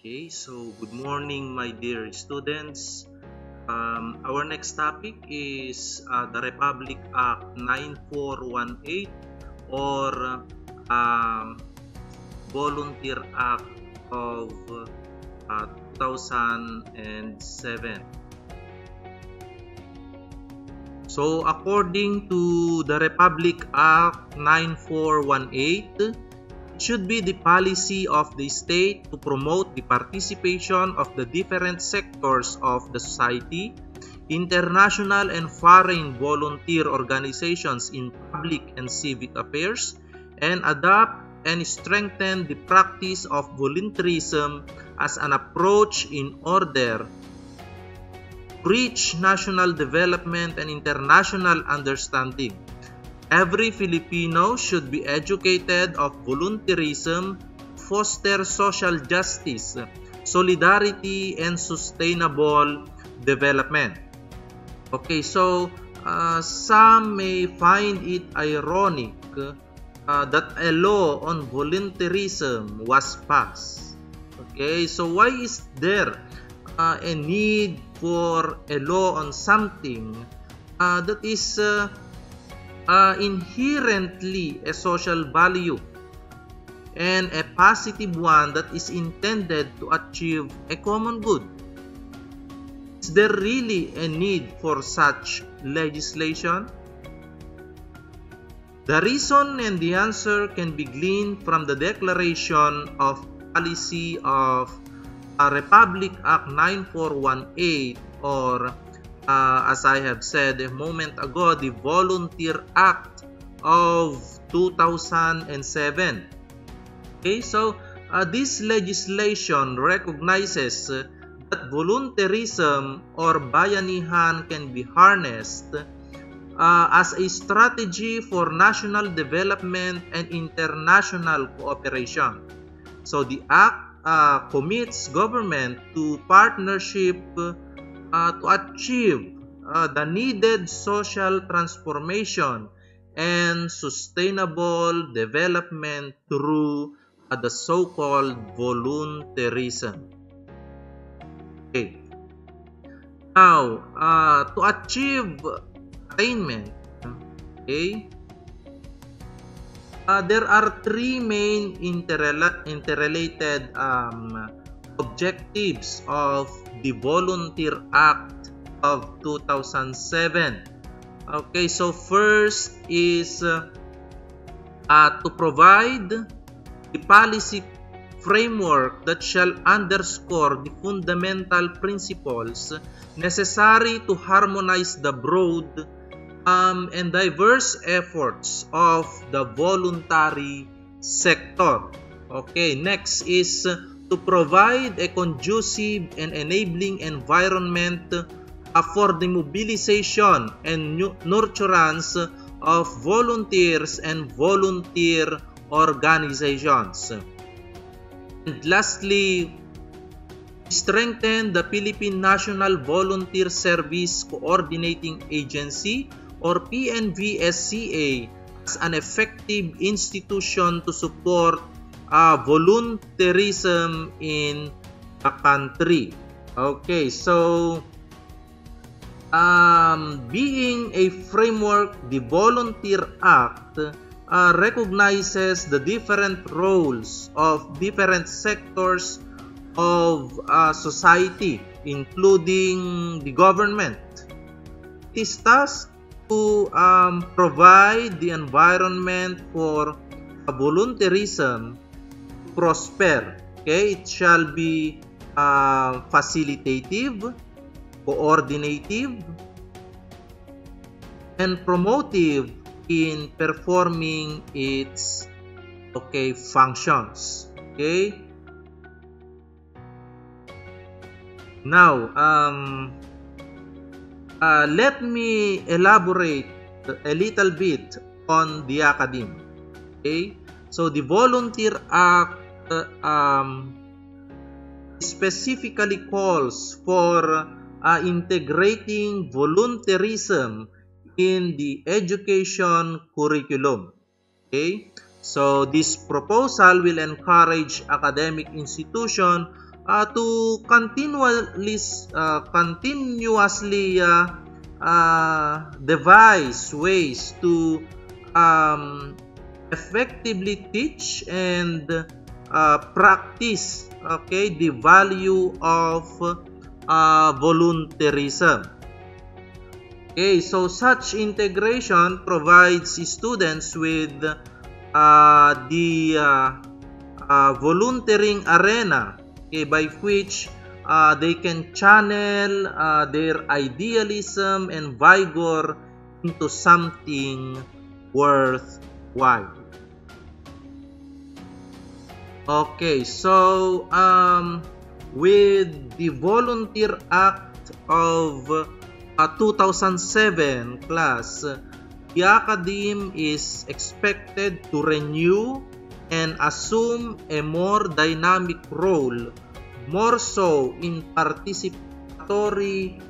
Okay, so good morning, my dear students. Our next topic is the Republic Act 9418 or um, Volunteer Act of 2007. So, according to the Republic Act 9418, it should be the policy of the state to promote the participation of the different sectors of the society, international and foreign volunteer organizations in public and civic affairs, and adopt and strengthen the practice of volunteerism as an approach in order to reach national development and international understanding. Every Filipino should be educated of volunteerism to foster social justice, solidarity, and sustainable development. Okay, so some may find it ironic that a law on volunteerism was passed. Okay, so why is there a need for a law on something that is inherently a social value and a positive one that is intended to achieve a common good? Is there really a need for such legislation? The reason and the answer can be gleaned from the Declaration of Policy of Republic Act 9418 or as I have said a moment ago, the Volunteer Act of 2007. Okay, so this legislation recognizes that volunteerism or bayanihan can be harnessed as a strategy for national development and international cooperation. So the Act commits government to partnership to achieve the needed social transformation and sustainable development through the so-called volunteerism. Okay. Now, to achieve attainment, okay, there are three main interrelated objectives of the Volunteer Act of 2007. Okay, so first is to provide the policy framework that shall underscore the fundamental principles necessary to harmonize the broad and diverse efforts of the voluntary sector. Okay, next is to provide a conducive and enabling environment for the mobilization and nurturance of volunteers and volunteer organizations. And lastly, strengthen the Philippine National Volunteer Service Coordinating Agency or PNVSCA as an effective institution to support volunteerism in the country. Okay, so being a framework, the Volunteer Act recognizes the different roles of different sectors of society, including the government. It is tasked to provide the environment for volunteerism to prosper. Okay, it shall be facilitative, coordinative, and promotive in performing its functions. Okay. Now, let me elaborate a little bit on the academe. Okay, so the Volunteer Act specifically calls for integrating volunteerism in the education curriculum. Okay, so this proposal will encourage academic institutions to continuously devise ways to effectively teach and practice, okay, the value of volunteerism. Okay, so such integration provides students with the volunteering arena, okay, by which they can channel their idealism and vigor into something worthwhile. Okay, so with the Volunteer Act of 2007 class, the Academe is expected to renew and assume a more dynamic role, more so in participatory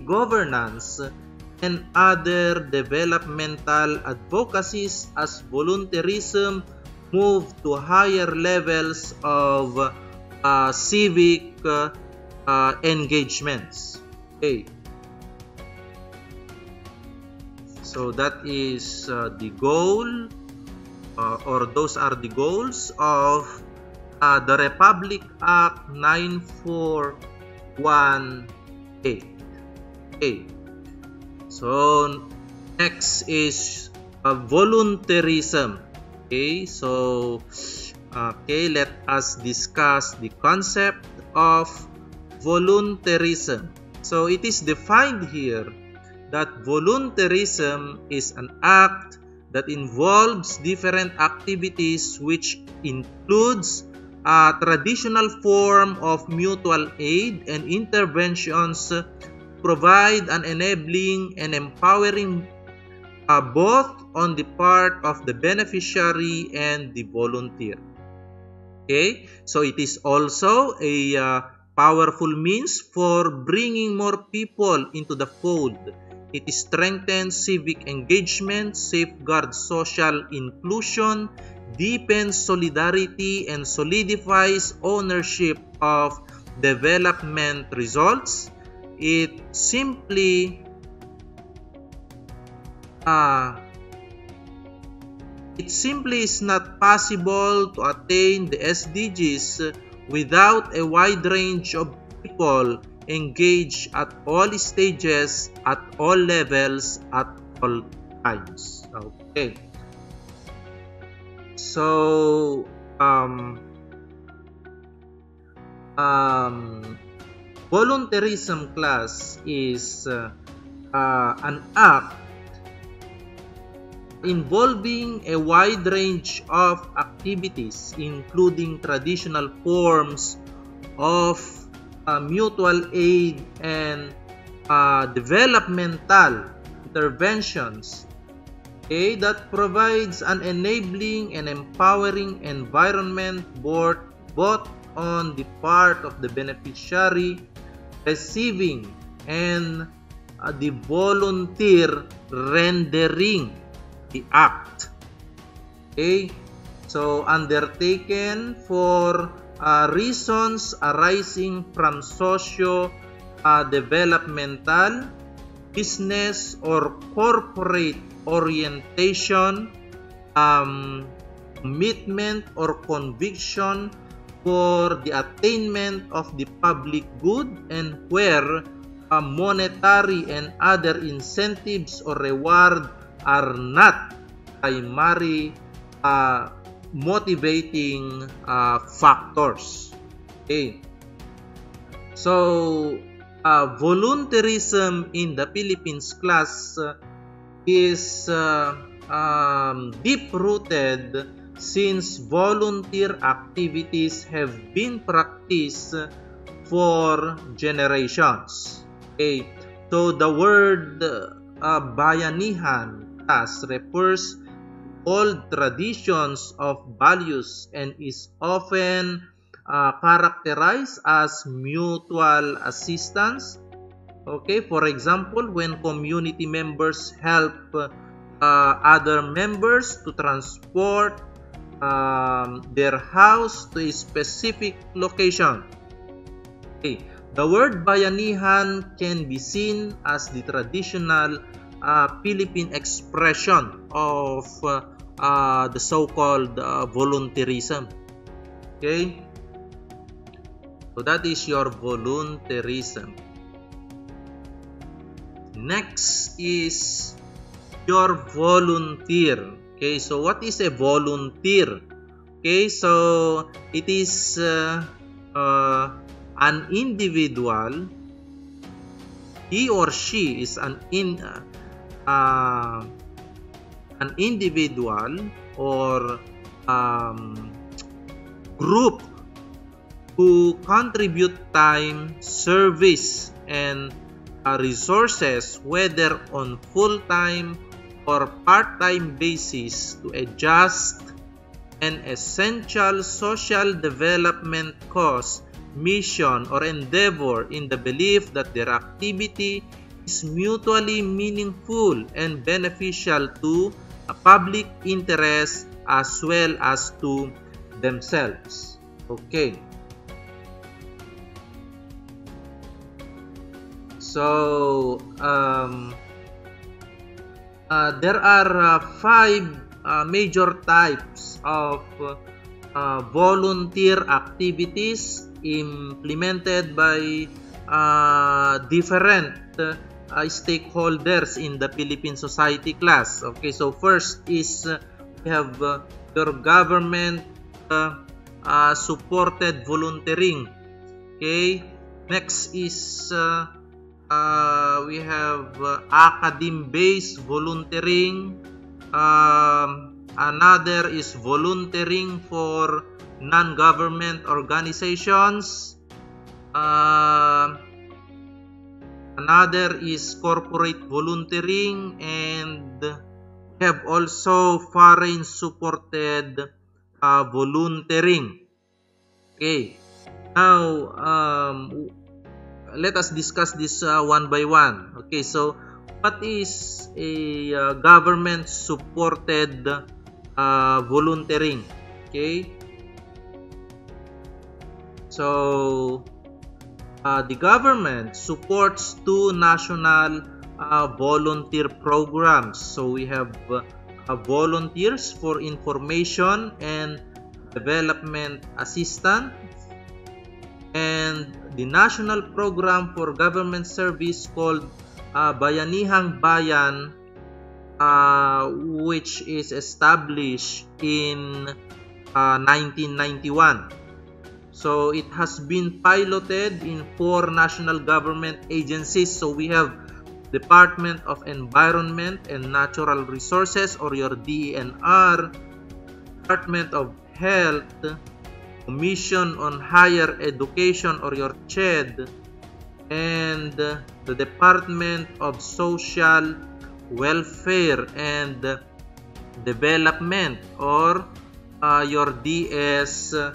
governance and other developmental advocacies as volunteerism move to higher levels of civic engagements. Okay. So that is the goal, or those are the goals of the Republic Act 9418. Okay. So next is volunteerism. Okay, so let us discuss the concept of volunteerism. So it is defined here that volunteerism is an act that involves different activities which includes a traditional form of mutual aid and interventions, provide an enabling and empowering both on the part of the beneficiary and the volunteer. Okay, so it is also a powerful means for bringing more people into the fold. It strengthens civic engagement, safeguards social inclusion, deepens solidarity, and solidifies ownership of development results. It simply is not possible to attain the SDGs without a wide range of people engaged at all stages, at all levels, at all times. Okay. So volunteerism class is an act involving a wide range of activities, including traditional forms of mutual aid and developmental interventions, okay, that provides an enabling and empowering environment both on the part of the beneficiary receiving and the volunteer rendering the act. Okay, so undertaken for reasons arising from socio-developmental, business, or corporate orientation, commitment or conviction for the attainment of the public good, and where monetary and other incentives or reward are not primary motivating factors. Okay. So volunteerism in the Philippines class is deep-rooted, since volunteer activities have been practiced for generations. Okay. So the word bayanihan thus refers to old traditions of values and is often characterized as mutual assistance. Okay, for example, when community members help other members to transport their house to a specific location. Okay. The word bayanihan can be seen as the traditional Philippine expression of the so-called volunteerism. Okay, so that is your volunteerism. Next is your volunteer. Okay, so what is a volunteer? Okay, so it is an individual. He or she is an individual or group who contribute time, service, and resources, whether on full-time or part-time basis, to a just and essential social development cause, mission, or endeavor, in the belief that their activity is mutually meaningful and beneficial to a public interest as well as to themselves. Okay. So there are 5 major types of volunteer activities implemented by different stakeholders in the Philippine society class. Okay, so first is we have your government supported volunteering. Okay, next is we have academe-based volunteering. Another is volunteering for non-government organizations. Another is corporate volunteering, and we have also foreign supported volunteering. Okay, now let us discuss this one by one. Okay, so what is a government supported volunteering? Okay, so the government supports 2 national volunteer programs. So we have volunteers for information and development assistance, and the national program for government service called Bayanihang Bayan, which is established in 1991. So it has been piloted in 4 national government agencies. So we have Department of Environment and Natural Resources, or your DENR, Department of Health, Commission on Higher Education, or your CHED, and the Department of Social Welfare and Development, or your DSWD.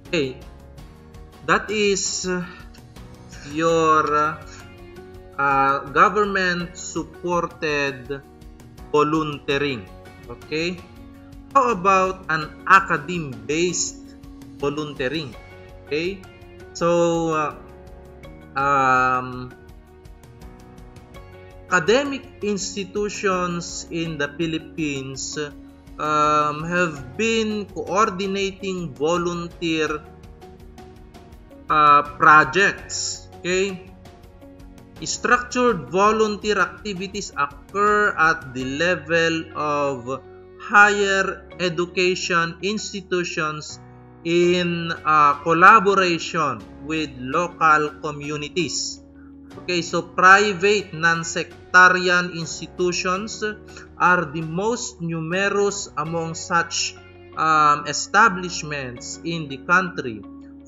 Okay, that is your government supported volunteering. Okay, how about an academe-based volunteering? Okay, so academic institutions in the Philippines have been coordinating volunteer projects. Okay, structured volunteer activities occur at the level of higher education institutions in collaboration with local communities. Okay, so private non-sectarian institutions are the most numerous among such establishments in the country,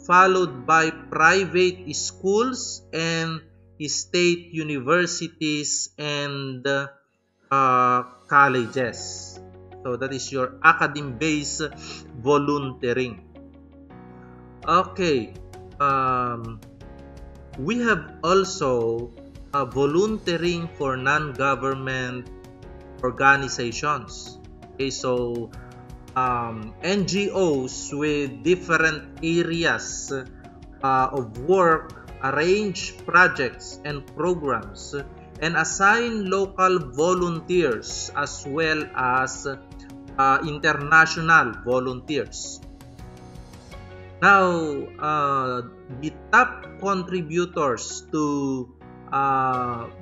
followed by private schools and state universities and colleges. So that is your academe-based volunteering. Okay, we have also volunteering for non-government organizations. Okay, so NGOs with different areas of work arrange projects and programs and assign local volunteers as well as international volunteers. Now, the top contributors to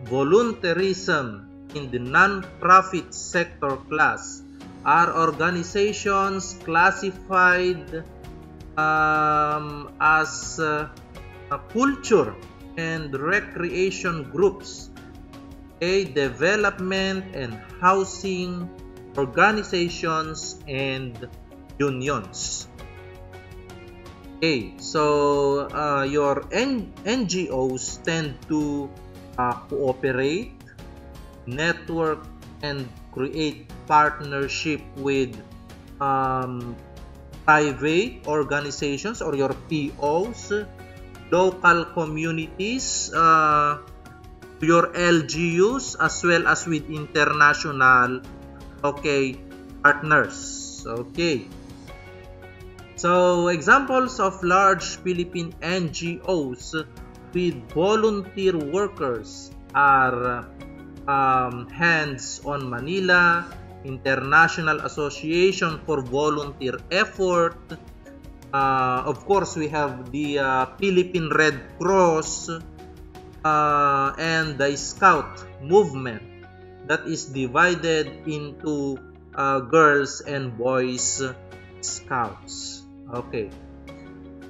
volunteerism in the non-profit sector class are organizations classified as culture and recreation groups, development and housing organizations, and unions. Okay, so your NGOs tend to cooperate, network, and create partnership with private organizations or your POs, local communities, your LGUs, as well as with international partners. Okay. So, examples of large Philippine NGOs with volunteer workers are Hands on Manila, International Association for Volunteer Effort. Of course, we have the Philippine Red Cross and the Scout movement that is divided into girls and boys Scouts. Okay,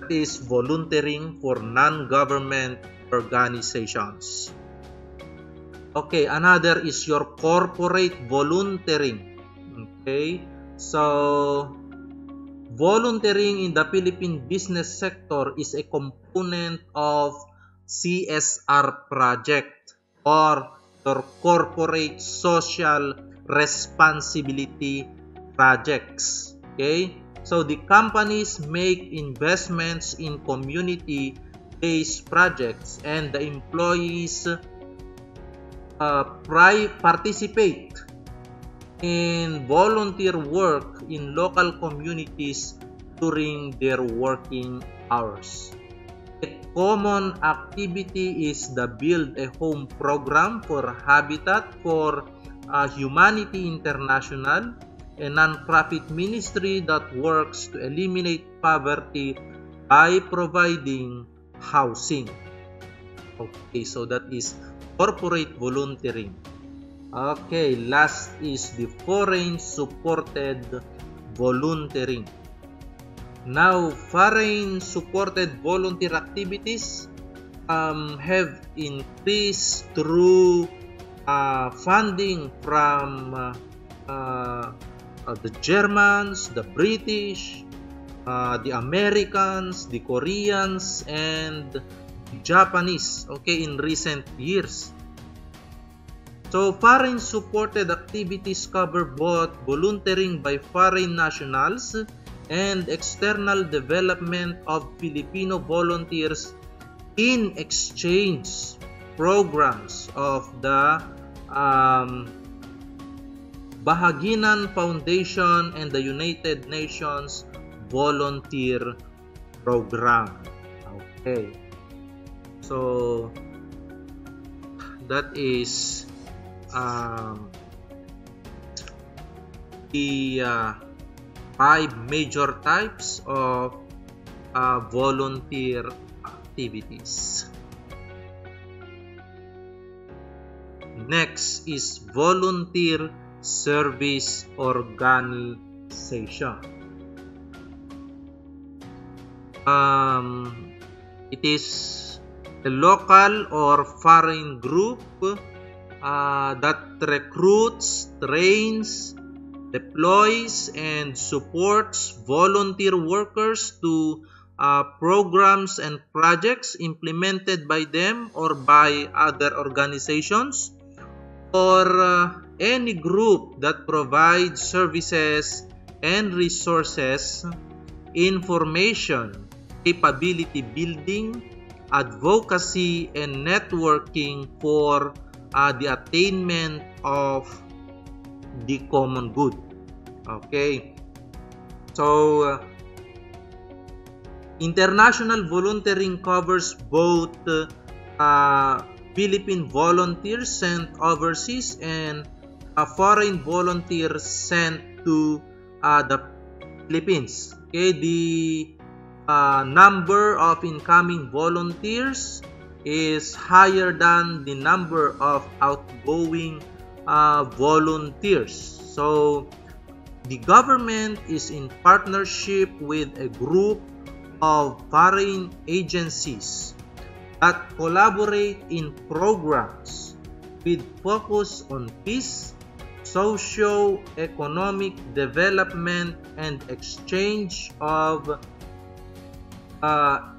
that is volunteering for non-government organizations. Okay, another is your corporate volunteering. Okay, so volunteering in the Philippine business sector is a component of CSR project or your corporate social responsibility projects. Okay, so the companies make investments in community-based projects and the employees participate in volunteer work in local communities during their working hours. A common activity is the Build a Home program for Habitat for Humanity International, a non-profit ministry that works to eliminate poverty by providing housing. Okay, so that is corporate volunteering. Okay, last is the foreign supported volunteering. Now, foreign supported volunteer activities have increased through funding from the Germans, the British, the Americans, the Koreans, and the Japanese, in recent years. So, foreign supported activities cover both volunteering by foreign nationals and external development of Filipino volunteers in exchange programs of the Bahaginan Foundation and the United Nations Volunteer Program. Okay, so that is the 5 major types of volunteer activities. Next is volunteer service organization. It is a local or foreign group that recruits, trains, deploys, and supports volunteer workers to programs and projects implemented by them or by other organizations, or any group that provides services and resources, information, capability building, advocacy, and networking for the attainment of the common good. Okay, so international volunteering covers both Philippine volunteers sent overseas and foreign volunteers sent to the Philippines. Okay, the number of incoming volunteers is higher than the number of outgoing volunteers. So the government is in partnership with a group of foreign agencies that collaborate in programs with focus on peace, socio-economic development, and exchange of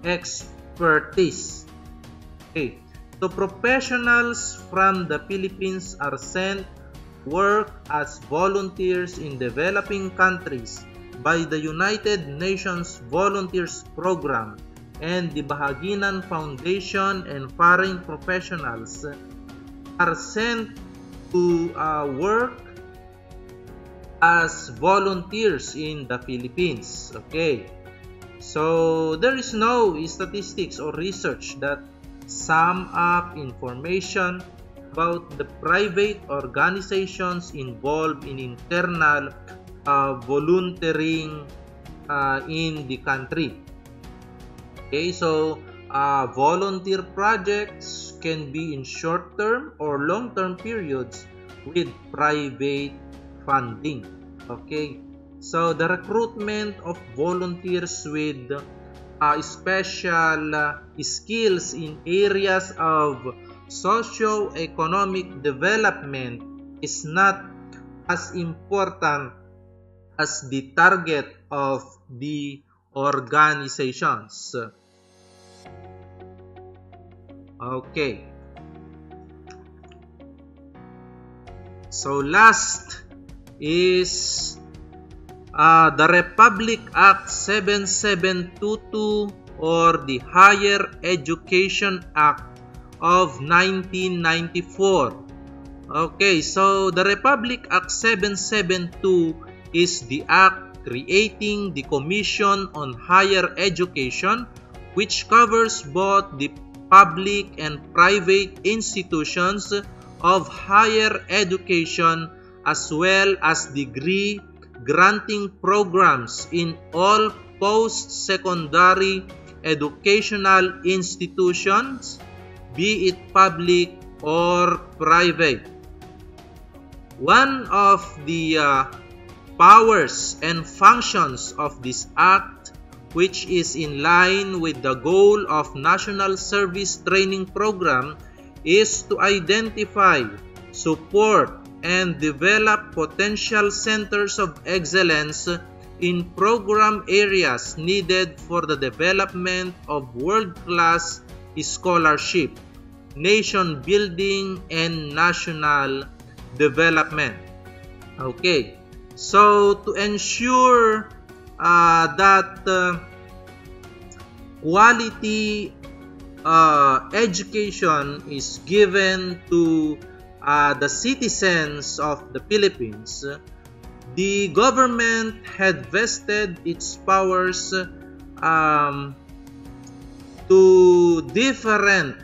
expertise. Okay. So professionals from the Philippines are sent to work as volunteers in developing countries by the United Nations Volunteers Program and the Bahaginan Foundation, and foreign professionals are sent to work as volunteers in the Philippines. Okay, so there is no statistics or research that sum up information about the private organizations involved in internal volunteering in the country. Okay, so volunteer projects can be in short-term or long-term periods with private funding. Okay, so the recruitment of volunteers with special skills in areas of socio-economic development is not as important as the target of the organizations. Okay. So last is the Republic Act 7722, or the Higher Education Act of 1994. Okay, so the Republic Act 772 is the act creating the Commission on Higher Education, which covers both the public and private institutions of higher education as well as degree granting programs in all post-secondary educational institutions, be it public or private. One of the powers and functions of this act, which is in line with the goal of National Service Training Program, is to identify, support, and develop potential centers of excellence in program areas needed for the development of world-class scholarship, nation building, and national development. Okay, so to ensure that quality education is given to the citizens of the Philippines, the government had vested its powers to different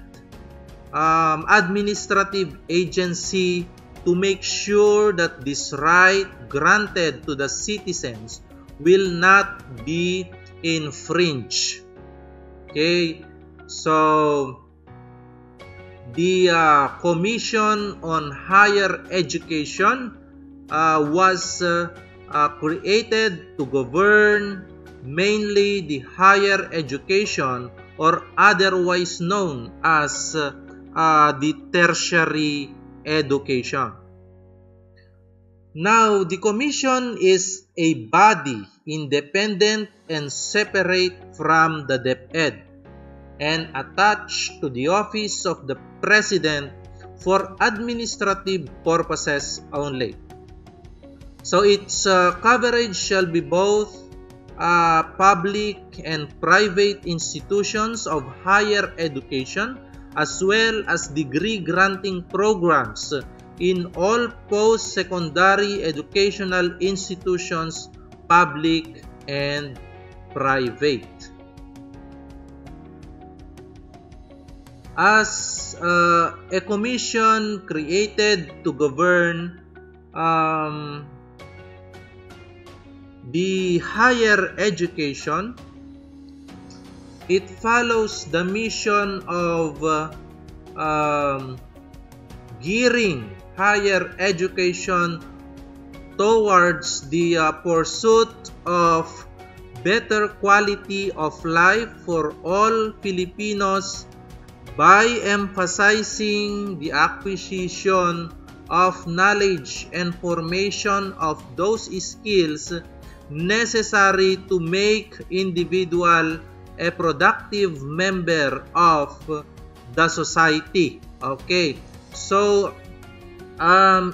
administrative agency to make sure that this right granted to the citizens will not be infringed. Okay, so the Commission on Higher Education was created to govern mainly the higher education, or otherwise known as the tertiary education. Now, the Commission is a body independent and separate from the DepEd and attached to the office of the President for administrative purposes only. So its coverage shall be both public and private institutions of higher education, as well as degree granting programs in all post-secondary educational institutions, public and private. As a commission created to govern the higher education, it follows the mission of gearing higher education towards the pursuit of better quality of life for all Filipinos by emphasizing the acquisition of knowledge and formation of those skills necessary to make individual a productive member of the society. Okay, so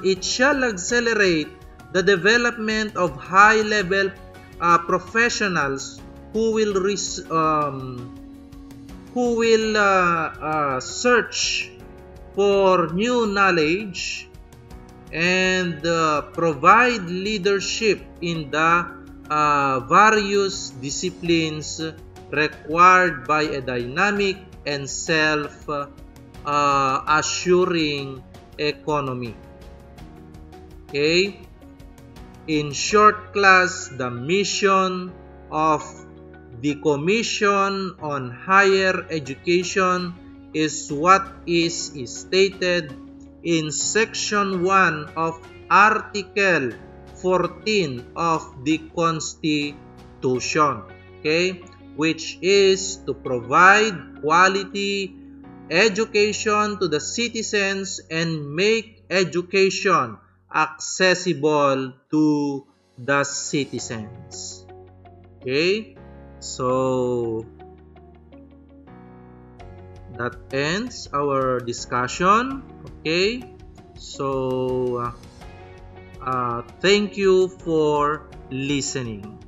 it shall accelerate the development of high-level professionals who will search for new knowledge and provide leadership in the various disciplines required by a dynamic and self-assuring economy. Okay? In short class, the mission of the Commission on Higher Education is what is stated in Section 1 of Article 14 of the Constitution, okay, which is to provide quality education to the citizens and make education accessible to the citizens. Okay, so that ends our discussion. Okay, so thank you for listening.